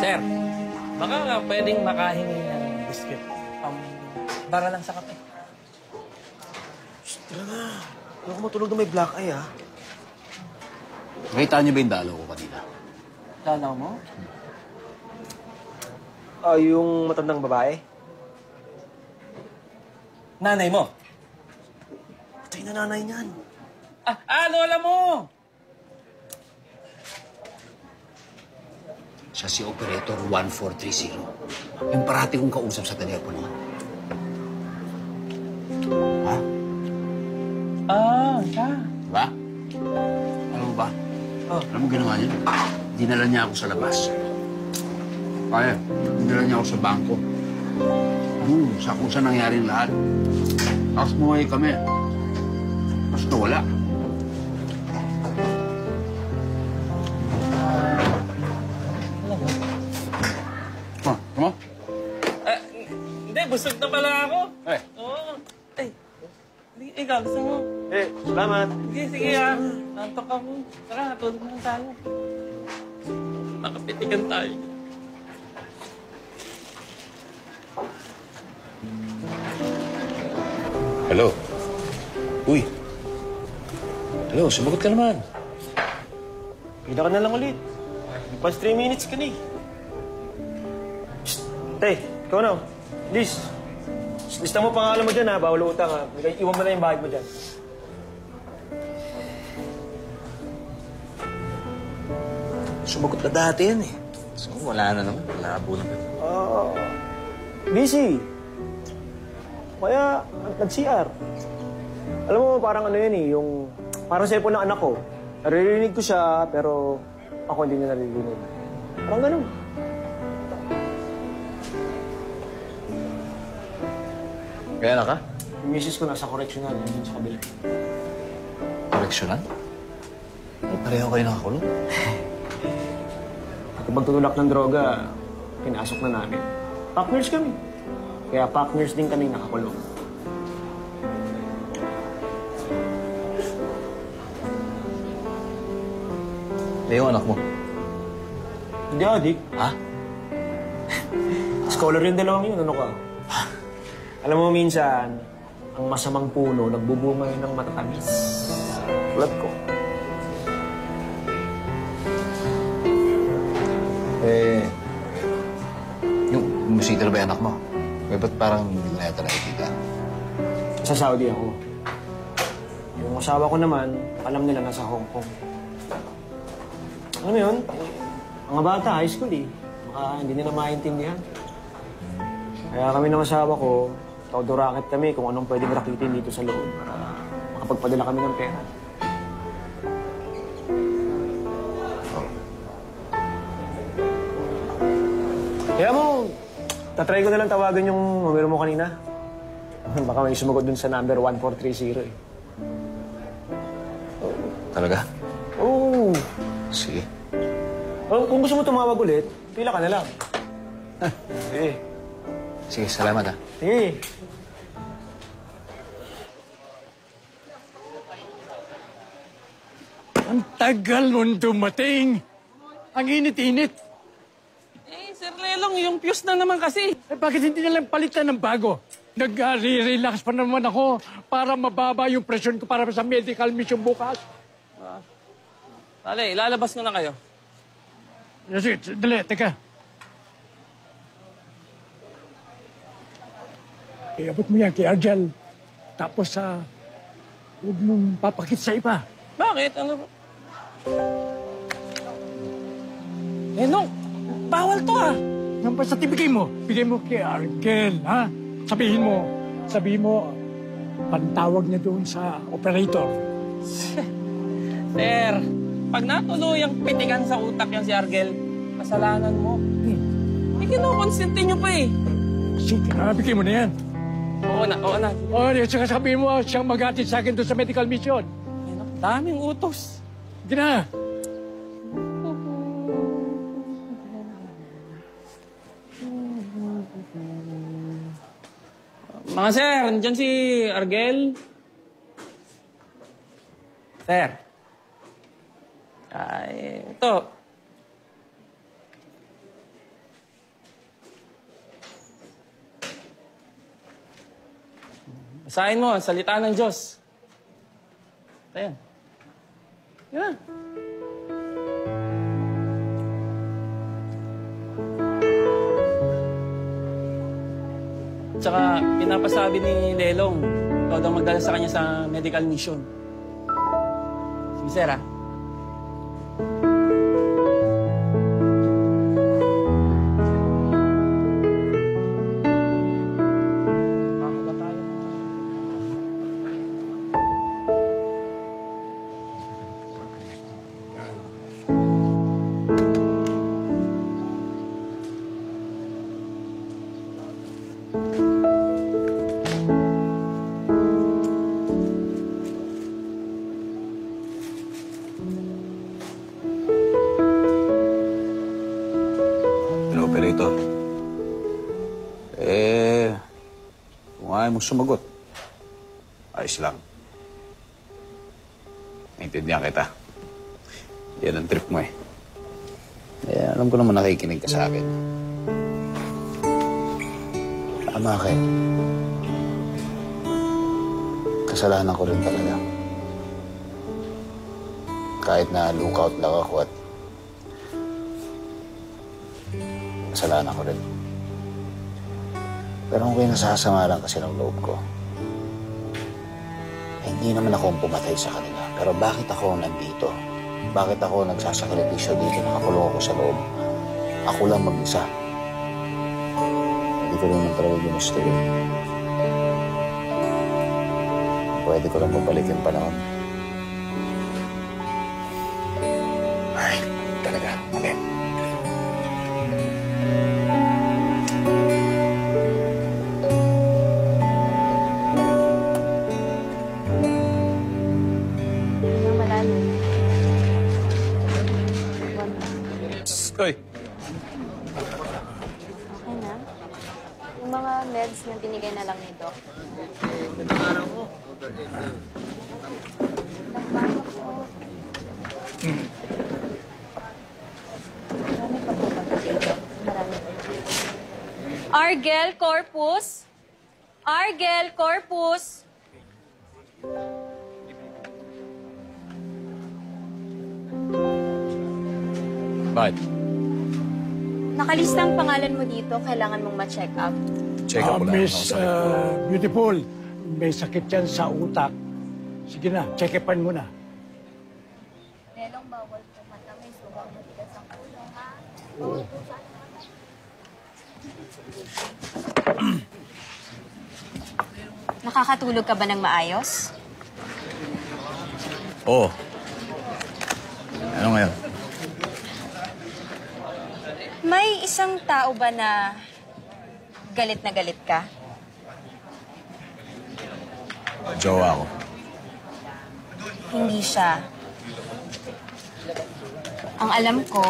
Sir, baka nga pwedeng makahingi ng biscuit. Para lang sa kape. Shh, tara na. Huwag ko matulog na may black eye, ha? Nakita niyo ba yung dalaw ko kanina? Dalaw mo? Yung matandang babae? Nanay mo? Patay na nanay niyan. Lola mo! Siya si Operator 1430. Yung parati kong kausap sa telepono. Ha? Siya. Diba? Alam mo ba? Alam mo ginawa niya? Dinala niya ako sa labas. Kaya, dinala niya ako sa bangko. Sa kung saan nangyari lahat. Tapos muhay kami. Tapos nawala. Tama? Hindi, busog na pala ako. Oo. Ikaw, gusto mo? Salamat. Sige, nantok ako. Tara, tulog na tayo. Makapitigan tayo. Hello? Uy. Hello, sumagot ka naman. Pila ka na lang ulit. Past 3 minutes ka na eh. Shh! Tay, ikaw na. Liz, lista mo pangalan mo dyan ha. Bawal utang ha. Iwan mo na yung bahid mo dyan. Sumagot na dati yan eh. So, wala na naman. Malabo na. Busy. Kaya, nag-CR. Alam mo, parang ano yun eh, yung... Parang cellphone ng anak ko. Naririnig ko siya, pero ako hindi niya naririnig. Parang ganun. Kaya na ka? Yung misis ko nasa correctional, yun sa kabila. Koreksyonan? Ay, pareho kayo nakakulong. Kapag tutulak ng droga, pinasok na namin. Partners kami. Kaya partners din kami nakakulong. Yung anak mo? Hindi, adik. Ha? Scholar yung dalawang yun, ano ka? Alam mo, minsan, ang masamang puno, nagbubunga yun ng matatamis. Tulad ko. Yung musita na ba yung anak mo? Ba't parang hindi mo na yata nakikita? Sa Saudi ako. Yung asawa ko naman, alam nila nasa Hong Kong. Alam mo yun? Mga bata, high school eh. Baka hindi nila maintindihan. Kaya kami ng asawa ko, todo-racket kami kung anong pwedeng rakitin dito sa loob para makapagpadala kami ng pera. Kaya mo, tatry ko na lang tawagan yung numero mo kanina. Baka may sumagot dun sa number 1430 eh. Talaga? Oo. Sige. Kung gusto mo tumawag ulit, pila ka na lang. Sige. Sige, salamat ha. Sige. Ang tagal nun dumating. Ang init-init. Sir Lelong, yung fuse na naman kasi. Bakit hindi na lang palitan ng bago? Nag-relax pa naman ako para mababa yung presyon ko para sa medical mission bukas. Dali, ilalabas ko na kayo. Sige, dali, teka. Iabot mo yan kay Argel. Tapos huwag mong papakit sa iba. Bakit? Ano ba? No. Bawal to Nang basta bigay mo kay Argel, ha? Sabihin mo, pantawag niya doon sa operator. Sir, pag natuluyang pitikan sa utak yan si Argel, kasalanan mo. Hindi kinukonsente nyo pa eh. Sige, bigay mo na yan. Oo na. Saka sabihin mo, siyang mag-atid sa akin doon sa medical mission. Daming utos. Sige na. Mga sir, nandiyan si Argel. Sir. Ay, ito. Basahin mo ang salita ng Diyos. Ayan. Yan. Tsaka pinapasabi ni Lelong, ikaw daw magdala sa kanya sa medical mission. Sige, sir, ah. Operator. Kung ayaw mong sumagot, ayos lang. Naintindihan kita. Yan ang trip mo eh. Alam ko naman nakikinig ka sa akin. Tama ka eh. Kasalanan ko rin talaga. Kahit na lookout lang ako at kasalanan ko rin. Pero kung nasasama lang kasi ng loob ko, hindi naman ako ang pumatay sa kanila. Pero bakit ako nandito? Bakit ako nagsasakripisyo dito? Nakakulong ako sa loob. Ako lang mag-isa. Hindi ko naman talaga ginusto yun. Pwede ko lang mabalik yung panahon. Ay, talaga. Mali. Hoy, Okay na. Yung mga meds na binigay na lang ni Doc. Marami pa po ba dito? Marami pa. Argel Corpus! Argel Corpus! Bakit? Nakalista ang pangalan mo dito. Kailangan mong ma-check up. Check up ko lang. Miss Beautiful, may sakit yan sa utak. Sige na, check-upan mo na. Lelong bawal po matamis. Huwag matigas ang ulo, ha? Nakakatulog ka ba ng maayos? Oo. Ano ngayon? May isang tao ba na galit na galit ka? Jowa ko. Hindi siya. Ang alam ko,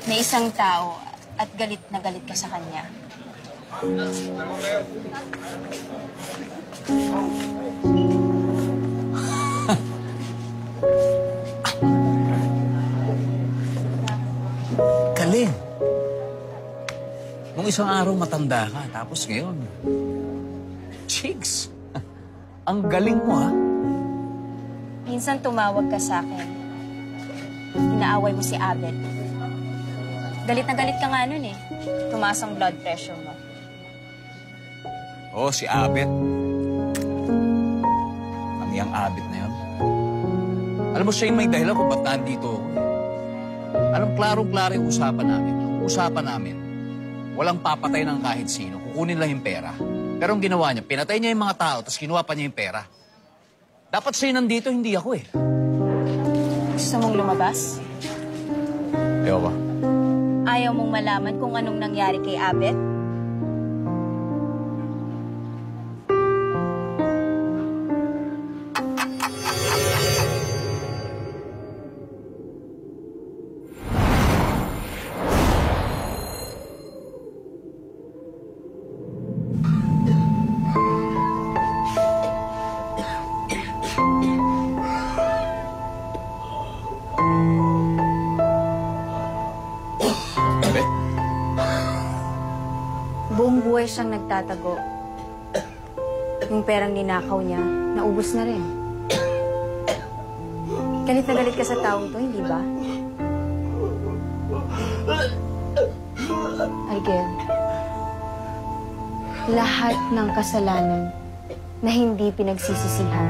may isang tao at galit na galit ka sa kanya. Galing. Nung isang araw matanda ka, tapos ngayon, chicks. Ang galing mo, ha? Minsan tumawag ka sa akin. Inaaway mo si Abel. Galit na galit ka nga nun eh. Tumaas ang blood pressure mo. Oo, si Abet. Ang iyang Abet na yun. Alam mo, siya yung may dahilan kung ba't nandito ako. Alam, klarong-klaro yung usapan namin. Usapan namin, walang papatay ng kahit sino. Kukunin lang yung pera. Pero ang ginawa niya, pinatay niya yung mga tao, tapos kinuha pa niya yung pera. Dapat siya nandito, hindi ako eh. Gusto mong lumabas? Ewa ba? Ayaw mong malaman kung anong nangyari kay Abet? Buong buhay siyang nagtatago. Yung perang ninakaw niya, naubos na rin. Galit na galit ka sa taong to, hindi ba? Argel, lahat ng kasalanan na hindi pinagsisisihan,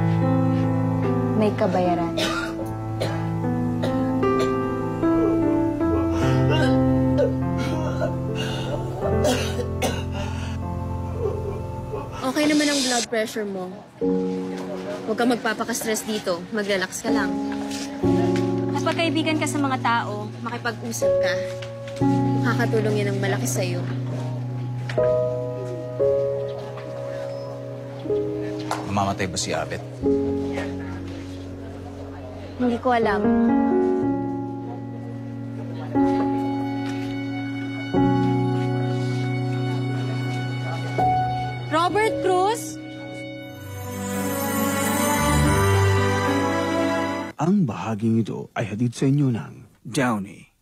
may kabayaran. Okay naman ang blood pressure mo. Huwag kang magpapaka-stress dito. Mag-relax ka lang. Kapag kaibigan ka sa mga tao, Makipag-usap ka. Makakatulong yan ng malaki sa'yo. Mamamatay ba si Abet? hindi ko alam. Robert Cruz? Ang bahaging ito ay hatid sa inyo ng Downey.